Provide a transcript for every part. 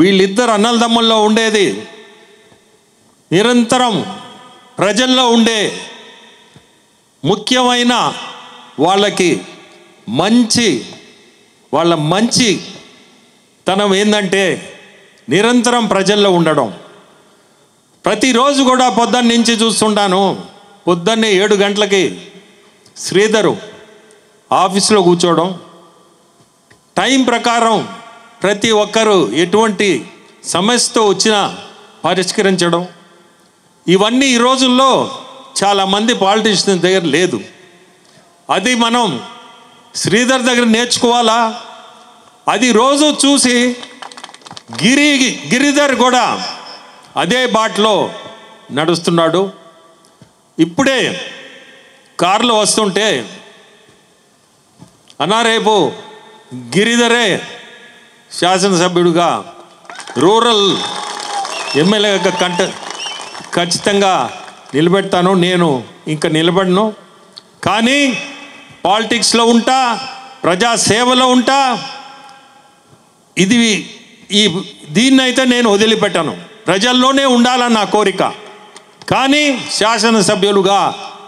వీళ్ళిద్దరు అన్నదమ్ముల్లో ఉండేది నిరంతరం ప్రజల్లో ఉండే ముఖ్యమైన వాళ్ళకి వాళ్ళ మంచితనం ఏంటంటే నిరంతరం ప్రజల్లో ఉండడం. ప్రతిరోజు కూడా పొద్దున్న నుంచి చూస్తుంటాను. పొద్దున్నే 7 గంటలకి శ్రీధరు ఆఫీస్లో కూర్చోవడం, టైం ప్రకారం ప్రతి ఒక్కరూ ఎటువంటి సమస్యతో వచ్చినా పరిష్కరించడం, ఇవన్నీ ఈ రోజుల్లో చాలామంది పాలిటిషియన్స్ దగ్గర లేదు. అది మనం శ్రీధర్ దగ్గర నేర్చుకోవాలా. అది రోజు చూసి గిరిధర్ కూడా అదే బాటలో నడుస్తున్నాడు. ఇప్పుడే కారులో వస్తుంటే అన్నా రేపు గిరిధరే శాసనసభ్యుడిగా రూరల్ ఎమ్మెల్యేగా ఖచ్చితంగా నిలబెడతాను, నేను ఇంకా నిలబడను, కానీ పాలిటిక్స్లో ఉంటా, ప్రజాసేవలో ఉంటా, దీన్నైతే నేను వదిలిపెట్టాను. ప్రజల్లోనే ఉండాలని నా కోరిక, కానీ శాసనసభ్యులుగా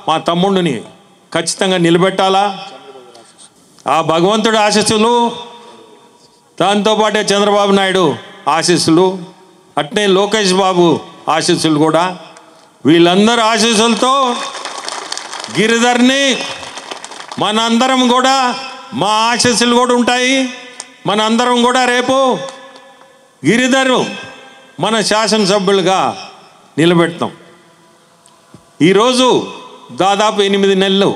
మా తమ్ముడిని ఖచ్చితంగా నిలబెట్టాలా. ఆ భగవంతుడి ఆశీస్సులు, దాంతోపాటే చంద్రబాబు నాయుడు ఆశీస్సులు, అట్నే లోకేష్ బాబు ఆశీస్సులు కూడా, వీళ్ళందరూ ఆశీస్సులతో గిరిధర్ని మనందరం కూడా, మా ఆశీస్సులు కూడా ఉంటాయి. మనందరం కూడా రేపు గిరిధరు మన శాసనసభ్యులుగా నిలబెడతాం. ఈరోజు దాదాపు 8 నెలలు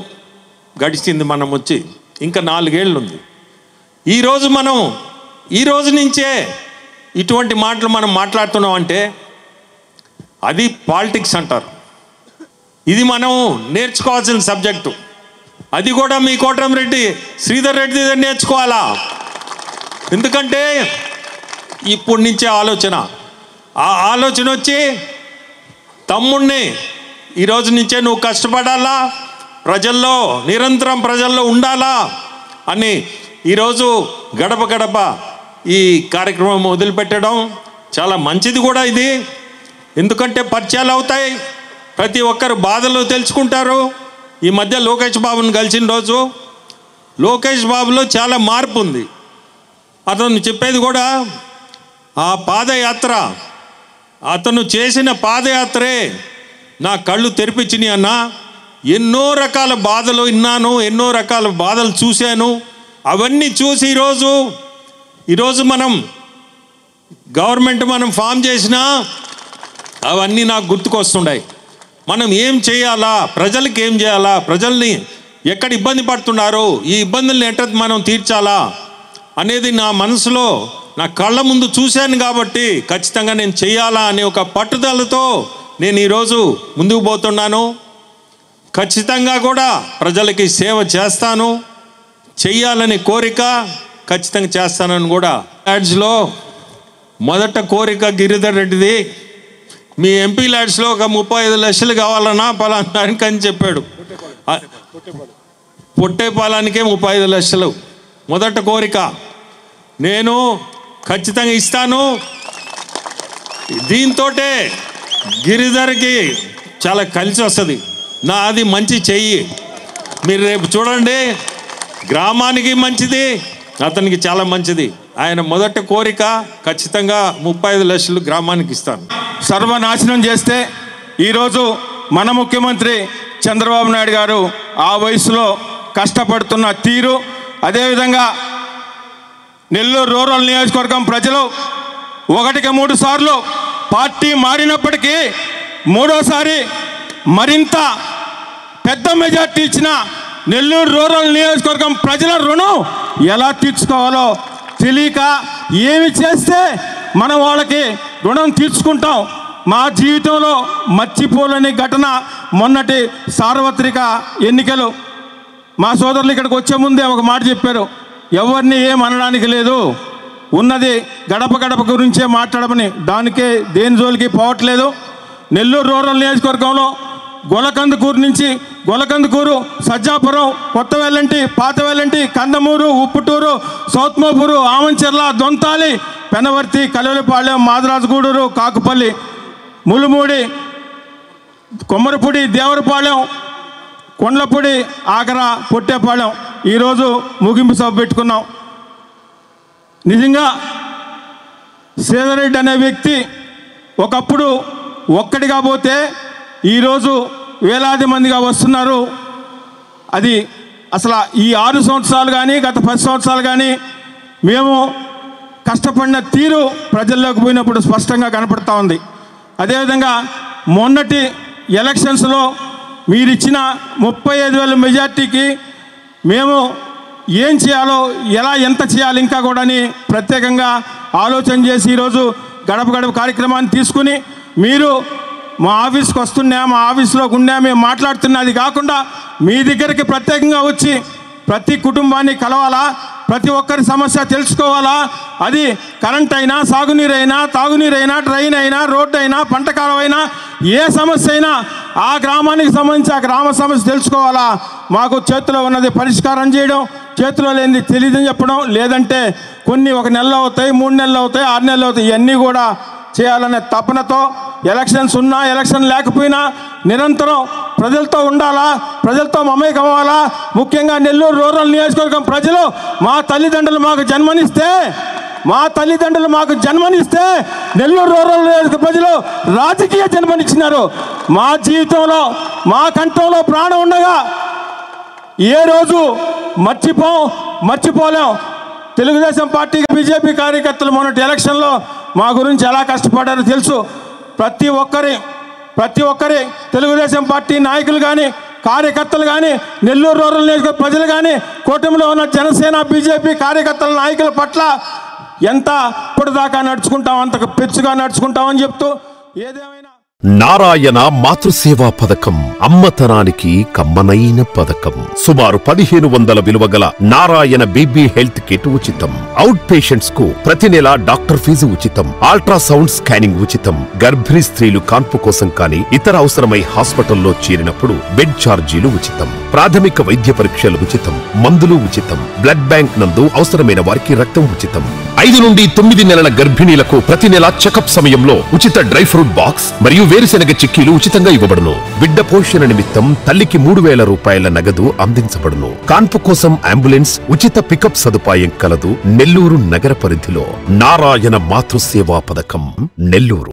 గడిచింది మనం వచ్చి, ఇంకా 4 ఏళ్ళు ఉంది. ఈ రోజు నుంచే ఇటువంటి మాటలు మనం మాట్లాడుతున్నాం అంటే అది పాలిటిక్స్ అంటారు. ఇది మనం నేర్చుకోవాల్సిన సబ్జెక్టు. అది కూడా మీ కోటమిరెడ్డి శ్రీధర్ రెడ్డి దగ్గర నేర్చుకోవాలా. ఎందుకంటే ఇప్పటి నుంచే ఆ ఆలోచన వచ్చి తమ్ముడిని ఈరోజు నుంచే నువ్వు కష్టపడాలా, నిరంతరం ప్రజల్లో ఉండాలా అని ఈరోజు గడప గడప ఈ కార్యక్రమం వదిలిపెట్టడం చాలా మంచిది కూడా ఇది. ఎందుకంటే పరిచయాలు అవుతాయి, ప్రతి ఒక్కరు బాధలు తెలుసుకుంటారు. ఈ మధ్య లోకేష్ బాబుని కలిసిన రోజు లోకేష్ బాబులో చాలా మార్పు ఉంది. అతను చెప్పేది కూడా ఆ పాదయాత్ర, అతను చేసిన పాదయాత్రే నా కళ్ళు తెరిపించినాయి అన్న. ఎన్నో రకాల బాధలు విన్నాను, ఎన్నో రకాల బాధలు చూశాను. అవన్నీ చూసి ఈరోజు మనం గవర్నమెంట్ ఫామ్ చేసినా అవన్నీ నాకు గుర్తుకొస్తున్నాయి. మనం ఏం చేయాలా, ప్రజలకి ఏం చేయాలా, ప్రజల్ని ఎక్కడ ఇబ్బంది పడుతున్నారో ఈ ఇబ్బందుల్ని ఎట్ట మనం తీర్చాలా అనేది నా మనసులో, నా కళ్ళ ముందు చూశాను కాబట్టి ఖచ్చితంగా నేను చేయాలా అనే ఒక పట్టుదలతో నేను ఈరోజు ముందుకు పోతున్నాను. ఖచ్చితంగా కూడా ప్రజలకి సేవ చేస్తాను, చెయ్యాలని కోరిక ఖచ్చితంగా చేస్తానని కూడా. ల్యాడ్స్లో మొదట కోరిక గిరిధర్ రెడ్డిది, మీ ఎంపీ ల్యాడ్స్లో ఒక 35 లక్షలు కావాలన్నా పలానానికి అని చెప్పాడు. పొట్టేపాలానికే 35 లక్షలు మొదట కోరిక. నేను ఖచ్చితంగా ఇస్తాను. దీంతో గిరిధర్కి చాలా కలిసి వస్తుంది. అది మంచి చెయ్యి. మీరు రేపు చూడండి, గ్రామానికి మంచిది, అతనికి చాలా మంచిది. ఆయన మొదటి కోరిక ఖచ్చితంగా 35 లక్షలు గ్రామానికి ఇస్తాను. సర్వనాశనం చేస్తే ఈరోజు మన ముఖ్యమంత్రి చంద్రబాబు నాయుడు గారు ఆ వయసులో కష్టపడుతున్న తీరు, అదేవిధంగా నెల్లూరు రూరల్ నియోజకవర్గం ప్రజలు 1కి 3 సార్లు పార్టీ మారినప్పటికీ 3వసారి మరింత పెద్ద మెజార్టీ ఇచ్చిన నెల్లూరు రూరల్ నియోజకవర్గం ప్రజల రుణం ఎలా తీర్చుకోవాలో తెలియక, ఏమి చేస్తే మనం వాళ్ళకి రుణం తీర్చుకుంటాం. మా జీవితంలో మర్చిపోలేని ఘటన మొన్నటి సార్వత్రిక ఎన్నికలు. మా సోదరులు ఇక్కడికి వచ్చే ముందే ఒక మాట చెప్పారు, ఎవరిని ఏమనడానికి లేదు. ఉన్నది గడప గడప గురించే మాట్లాడమని, దానికే దేని జోలికి పోవట్లేదు. నెల్లూరు రూరల్ నియోజకవర్గంలో గొలకందుకూరు నుంచి గొలకందుకూరు, సజ్జాపురం, కొత్త వెల్లంటి, పాత వెల్లంటి, కందమూరు, ఉప్పుటూరు, సౌత్మోపూరు, ఆమంచెర్ల, దొంతాలి, పెనవర్తి, కలవలిపాళ్యం, మాదరాజుగూడూరు, కాకుపల్లి, ములుమూడి, కొమ్మరపూడి, దేవరపాళ్యం, కొండ్లపూడి, ఆగర, పొట్టేపాళ్యం ఈరోజు ముగింపు సభ పెట్టుకున్నాం. నిజంగా శ్రీధర్రెడ్డి అనే వ్యక్తి ఒకప్పుడు ఒక్కడిగా పోతే ఈరోజు వేలాది మందిగా వస్తున్నారు. అది అసలు ఈ 6 సంవత్సరాలు కానీ గత 10 సంవత్సరాలు కానీ మేము కష్టపడిన తీరు ప్రజల్లోకి పోయినప్పుడు స్పష్టంగా కనపడుతూ ఉంది. అదేవిధంగా మొన్నటి ఎలక్షన్స్లో మీరిచ్చిన 35,000 మెజార్టీకి మేము ఏం చేయాలో, ఎంత చేయాలి ఇంకా కూడా అని ప్రత్యేకంగా ఆలోచన చేసి ఈరోజు గడప గడప కార్యక్రమాన్ని తీసుకుని మీరు మా ఆఫీస్కి వస్తున్నా, మా ఆఫీస్లోకి ఉన్నా, మేము మాట్లాడుతున్నది కాకుండా మీ దగ్గరికి ప్రత్యేకంగా వచ్చి ప్రతి కుటుంబాన్ని కలవాలా, ప్రతి ఒక్కరి సమస్య తెలుసుకోవాలా. అది కరెంట్ అయినా, సాగునీరైనా, తాగునీరైనా, ట్రైన్ అయినా, రోడ్డు అయినా, పంట కాలం అయినా, ఏ సమస్య అయినా ఆ గ్రామానికి సంబంధించి ఆ గ్రామ సమస్య తెలుసుకోవాలా. మాకు చేతిలో ఉన్నది పరిష్కారం చేయడం, చేతిలో లేనిది తెలియదని చెప్పడం, లేదంటే కొన్ని 1 నెలలో అవుతాయి, 3 నెలలు అవుతాయి, 6 నెలలు అవుతాయి, ఇవన్నీ కూడా చేయాలనే తపనతో ఎలక్షన్స్ ఉన్నా ఎలక్షన్ లేకపోయినా నిరంతరం ప్రజలతో ఉండాలా, ప్రజలతో మమేకం అవ్వాలా. ముఖ్యంగా నెల్లూరు రూరల్ నియోజకవర్గం ప్రజలు మా తల్లిదండ్రులు మాకు జన్మనిస్తే నెల్లూరు రూరల్ నియోజకవర్గ ప్రజలు రాజకీయ జన్మనిచ్చినారు. మా జీవితంలో మా కంఠంలో ప్రాణం ఉండగా ఏ రోజు మర్చిపోలేం. తెలుగుదేశం పార్టీ, బీజేపీ కార్యకర్తలు మొన్నటి ఎలక్షన్లో మా గురించి ఎలా కష్టపడారో తెలుసు. ప్రతి ఒక్కరి తెలుగుదేశం పార్టీ నాయకులు కానీ, కార్యకర్తలు కానీ, నెల్లూరు రూరల్ నియోజకవర్గ ప్రజలు కానీ, కూటమిలో ఉన్న జనసేన, బీజేపీ కార్యకర్తల నాయకుల పట్ల ఎంత ఇప్పటిదాకా నడుచుకుంటాం అంతకు పెచ్చుగా నడుచుకుంటామని చెప్తూ ఏదేమైనా నారాయణ మాతృసేవా పథకం అమ్మతనానికి కమ్మనైన పథకం. సుమారు 1500 విలువ గల నారాయణ బేబీ హెల్త్ కిట్ ఉచితం. అవుట్ పేషెంట్స్ కు ప్రతి నెల డాక్టర్ ఫీజు ఉచితం. అల్ట్రాసౌండ్ స్కానింగ్ ఉచితం. గర్భిణీ స్త్రీలు కాన్పు కోసం కానీ ఇతర అవసరమై హాస్పిటల్లో చేరినప్పుడు బెడ్ ఛార్జీలు ఉచితం. ప్రాథమిక వైద్య పరీక్షలు ఉచితం. మందులు ఉచితం. బ్లడ్ బ్యాంక్ నందు అవసరమైన వారికి రక్తం ఉచితం. 5 నుండి 9 నెలల గర్భిణీలకు ప్రతి నెల చెకప్ సమయంలో ఉచిత డ్రై ఫ్రూట్ బాక్స్ మరియు వేరుశెనగ చిక్కీలు ఉచితంగా ఇవ్వబడును. బిడ్డ పోషణ నిమిత్తం తల్లికి 3,000 రూపాయల నగదు అందించబడును. కాన్పు కోసం అంబులెన్స్ ఉచిత పికప్ సదుపాయం కలదు. నెల్లూరు నగర పరిధిలో నారాయణ మాతృసేవా పథకం, నెల్లూరు.